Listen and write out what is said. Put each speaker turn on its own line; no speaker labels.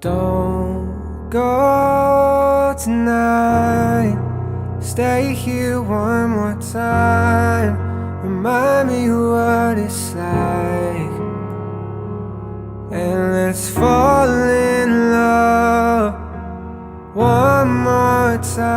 Don't go tonight. Stay here one more time. Remind me what it's like, and let's fall in love one more time.